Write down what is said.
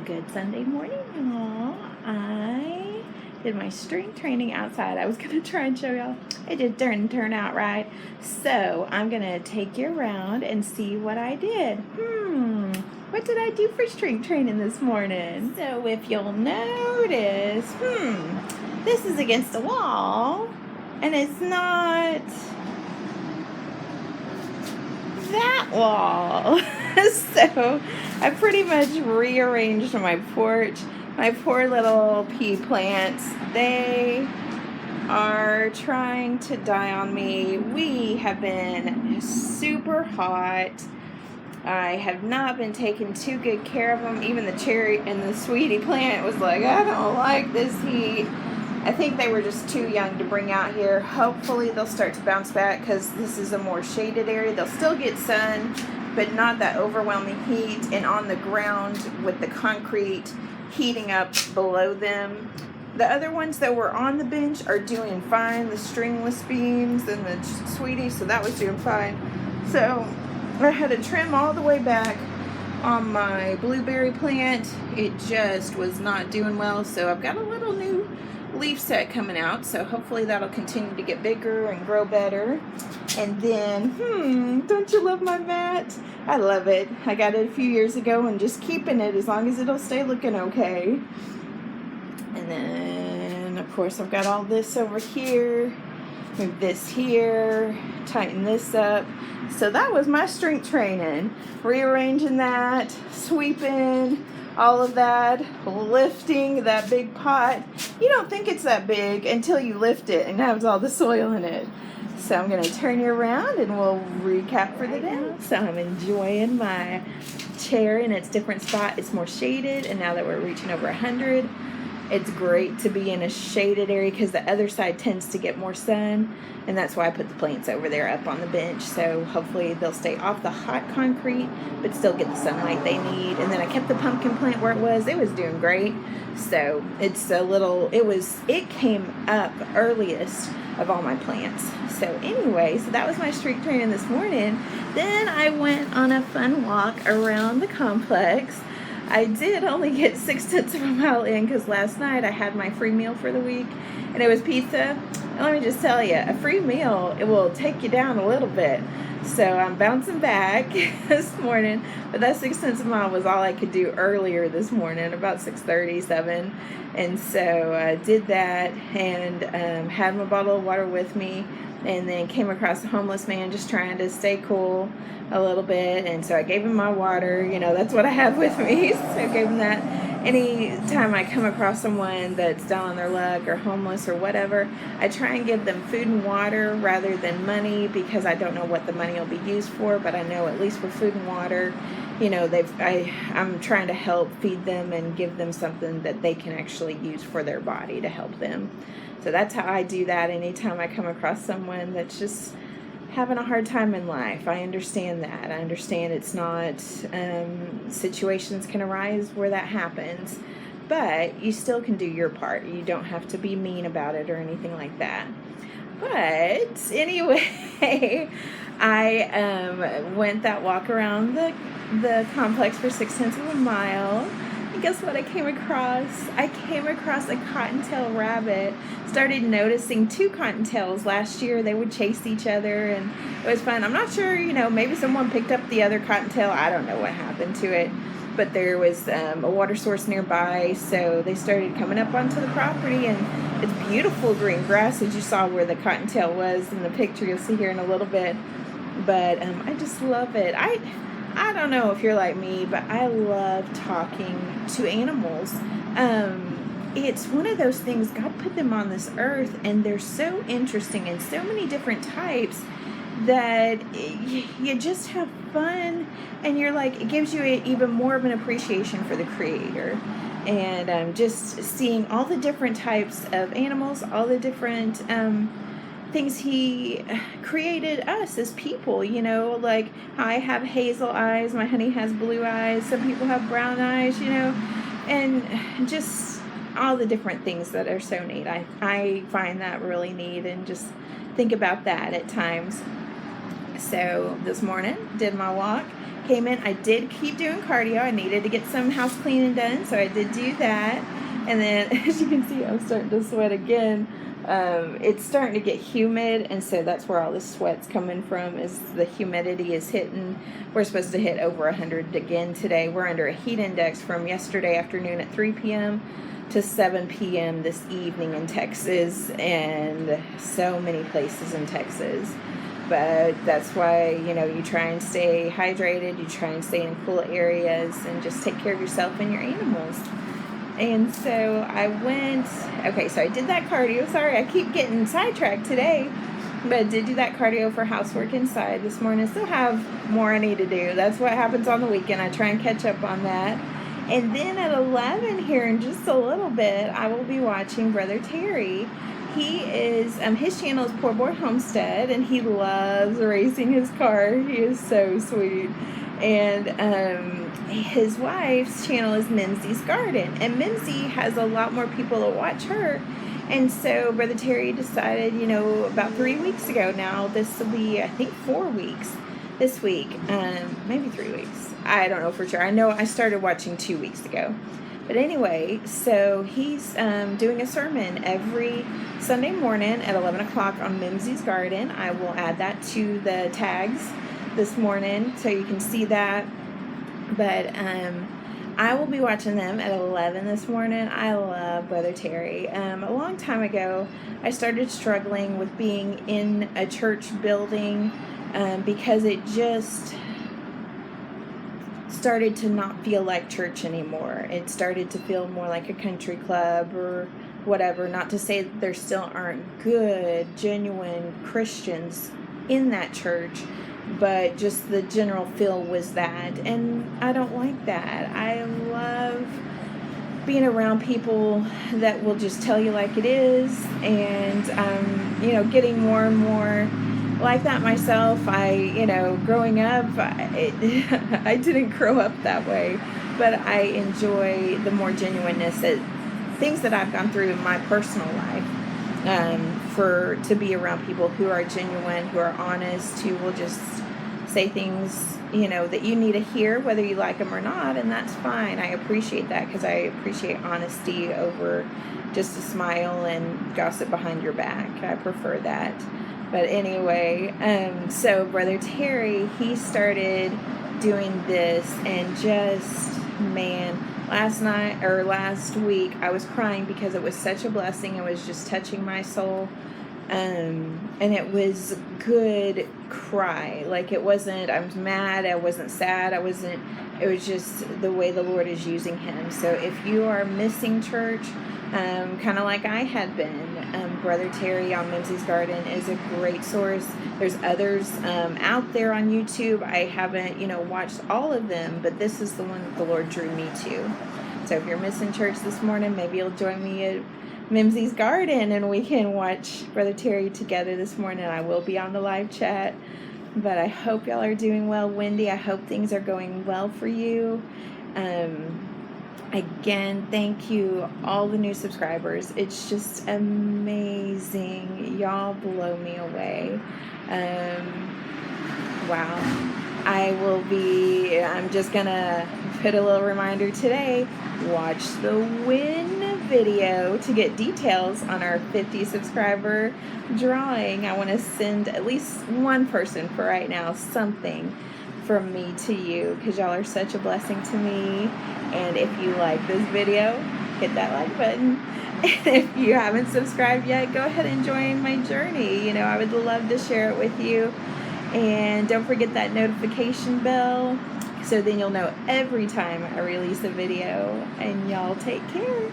Good Sunday morning, y'all. I did my strength training outside. I was going to try and show y'all. It just didn't turn out right. So I'm going to take you around and see what I did. What did I do for strength training this morning? So if you'll notice, this is against the wall. And it's not that wall. So I pretty much rearranged my porch. My poor little pea plants, they are trying to die on me. We have been super hot. I have not been taking too good care of them. Even the cherry and the sweetie plant was like, I don't like this heat. I think they were just too young to bring out here. Hopefully they'll start to bounce back because this is a more shaded area. They'll still get sun, but not that overwhelming heat. And on the ground with the concrete heating up below them. The other ones that were on the bench are doing fine. The stringless beans and the sweetie, so that was doing fine. So I had to trim all the way back on my blueberry plant. It just was not doing well. So I've got a little new leaf set coming out, so hopefully that'll continue to get bigger and grow better. And then don't you love my mat? I love it. I got it a few years ago and just keeping it as long as it'll stay looking okay. And then of course I've got all this over here. Move this here, tighten this up. So that was my strength training, rearranging that, sweeping, all of that, lifting that big pot. You don't think it's that big until you lift it and it has all the soil in it. So I'm going to turn you around and we'll recap for the day. So I'm enjoying my chair in its different spot. It's more shaded, and now that we're reaching over 100, it's great to be in a shaded area because the other side tends to get more sun, and that's why I put the plants over there up on the bench. So hopefully they'll stay off the hot concrete but still get the sunlight they need. And then I kept the pumpkin plant where it was. It was doing great. So it's a little, it came up earliest of all my plants. So anyway, so that was my strength training this morning. Then I went on a fun walk around the complex. I did only get 6/10 of a mile in because last night I had my free meal for the week and it was pizza. And let me just tell you, a free meal, it will take you down a little bit. So I'm bouncing back this morning, but that 6/10 of a mile was all I could do earlier this morning, about 6:37. And so I did that and had my bottle of water with me, and then came across a homeless man just trying to stay cool a little bit. And so I gave him my water. You know, that's what I have with me. So I gave him that. Anytime I come across someone that's down on their luck or homeless or whatever, I try and give them food and water rather than money, because I don't know what the money will be used for, but I know at least for food and water, you know, I'm trying to help feed them and give them something that they can actually use for their body to help them. So that's how I do that anytime I come across someone that's just having a hard time in life. I understand that. I understand it's not, situations can arise where that happens, but you still can do your part. You don't have to be mean about it or anything like that. But anyway, I went that walk around the complex for 6/10 of a mile. And guess what I came across? I came across a cottontail rabbit. Started noticing 2 cottontails last year. They would chase each other and it was fun. I'm not sure, maybe someone picked up the other cottontail. I don't know what happened to it. But there was a water source nearby, so they started coming up onto the property, and it's beautiful green grass, as you saw where the cottontail was in the picture. You'll see here in a little bit. But I just love it. I don't know if you're like me, but I love talking to animals. It's one of those things, God put them on this earth, and they're so interesting and so many different types that you just have fun, and you're like, it gives you even more of an appreciation for the Creator. And just seeing all the different types of animals, all the different things He created us as people, like I have hazel eyes, my honey has blue eyes, some people have brown eyes, and just all the different things that are so neat. I find that really neat and just think about that at times. So this morning, did my walk, Came in, I did keep doing cardio. I needed to get some house cleaning done, so I did do that. And then, as you can see, I'm starting to sweat again. It's starting to get humid, and so that's where all the sweat's coming from, is the humidity is hitting. We're supposed to hit over 100 again today. We're under a heat index from yesterday afternoon at 3 p.m. to 7 p.m. this evening in Texas, and so many places in Texas. But that's why, you try and stay hydrated, you try and stay in cool areas, and just take care of yourself and your animals. And so I did that cardio. Sorry, I keep getting sidetracked today. But I did do that cardio for housework inside this morning. I still have more I need to do. That's what happens on the weekend. I try and catch up on that. And then at 11 here in just a little bit, I will be watching Brother Terry. He is, his channel is Poor Boy Homestead, and he loves racing his car. He is so sweet. And his wife's channel is Mimsie's Garden, and Mimsie has a lot more people to watch her. And so Brother Terry decided, about 3 weeks ago now, this will be, I think, 4 weeks this week, maybe 3 weeks. I don't know for sure. I know I started watching 2 weeks ago. But anyway, so he's doing a sermon every Sunday morning at 11 o'clock on Mimsie's Garden. I will add that to the tags this morning so you can see that. But I will be watching them at 11 this morning. I love Brother Terry. A long time ago, I started struggling with being in a church building because it just started to not feel like church anymore. It started to feel more like a country club or whatever. Not to say that there still aren't good, genuine Christians in that church, but just the general feel was that. And I don't like that. I love being around people that will just tell you like it is, and getting more and more like that myself. Growing up, I didn't grow up that way, but I enjoy the more genuineness that things that I've gone through in my personal life, to be around people who are genuine, who are honest, who will just say things, that you need to hear, whether you like them or not, and that's fine. I appreciate that, because I appreciate honesty over just a smile and gossip behind your back. I prefer that. But anyway, so Brother Terry, he started doing this, and just, man, last week, I was crying because it was such a blessing. It was just touching my soul. And it was good cry. Like, it wasn't, I was mad, I wasn't sad, it was just the way the Lord is using him. So if you are missing church, kind of like I had been, Brother Terry on Mimsie's Garden is a great source. There's others out there on YouTube. I haven't, watched all of them, but this is the one that the Lord drew me to. So if you're missing church this morning, maybe you'll join me at Mimsie's Garden and we can watch Brother Terry together this morning. I will be on the live chat, but I hope y'all are doing well. Wendy, I hope things are going well for you. Again, thank you, all the new subscribers. It's just amazing. Y'all blow me away. Wow. I'm just gonna put a little reminder today. Watch the win video to get details on our 50 subscriber drawing. I want to send at least one person for right now something from me to you, because y'all are such a blessing to me. And if you like this video, hit that like button. And if you haven't subscribed yet, go ahead and join my journey. I would love to share it with you. And don't forget that notification bell, so then you'll know every time I release a video. And y'all take care.